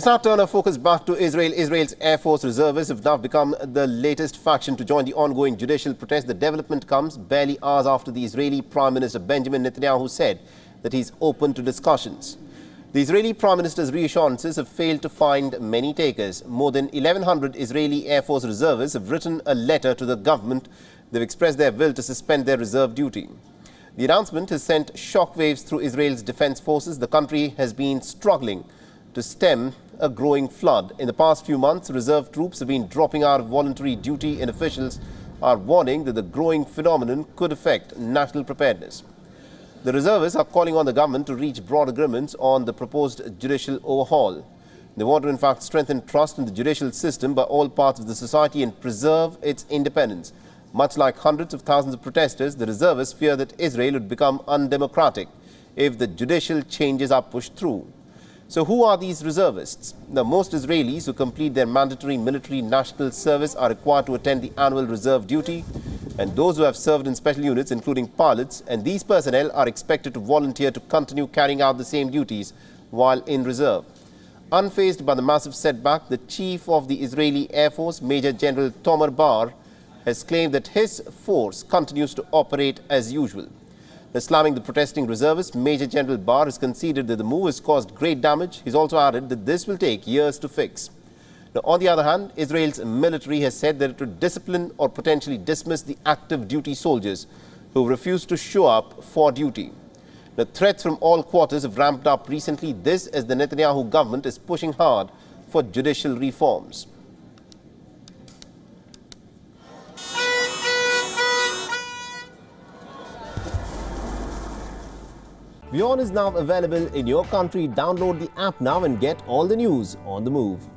Let's now turn our focus back to Israel. Israel's Air Force reservists have now become the latest faction to join the ongoing judicial protest. The development comes barely hours after the Israeli Prime Minister Benjamin Netanyahu said that he's open to discussions. The Israeli Prime Minister's reassurances have failed to find many takers. More than 1,100 Israeli Air Force reservists have written a letter to the government. They've expressed their will to suspend their reserve duty. The announcement has sent shockwaves through Israel's defense forces. The country has been struggling to stem a growing flood. In the past few months, reserve troops have been dropping out of voluntary duty, and officials are warning that the growing phenomenon could affect national preparedness. The reservists are calling on the government to reach broad agreements on the proposed judicial overhaul. They want to, in fact, strengthen trust in the judicial system by all parts of the society and preserve its independence. Much like hundreds of thousands of protesters, the reservists fear that Israel would become undemocratic if the judicial changes are pushed through. So who are these reservists? Now, most Israelis who complete their mandatory military national service are required to attend the annual reserve duty, and those who have served in special units, including pilots, and these personnel are expected to volunteer to continue carrying out the same duties while in reserve. Unfazed by the massive setback, the chief of the Israeli Air Force, Major General Tomer Bar, has claimed that his force continues to operate as usual. Slamming the protesting reservists, Major General Bar has conceded that the move has caused great damage. He's also added that this will take years to fix. Now, on the other hand, Israel's military has said that it would discipline or potentially dismiss the active duty soldiers who refuse to show up for duty. The threats from all quarters have ramped up recently. This as the Netanyahu government is pushing hard for judicial reforms. WION is now available in your country. Download the app now and get all the news on the move.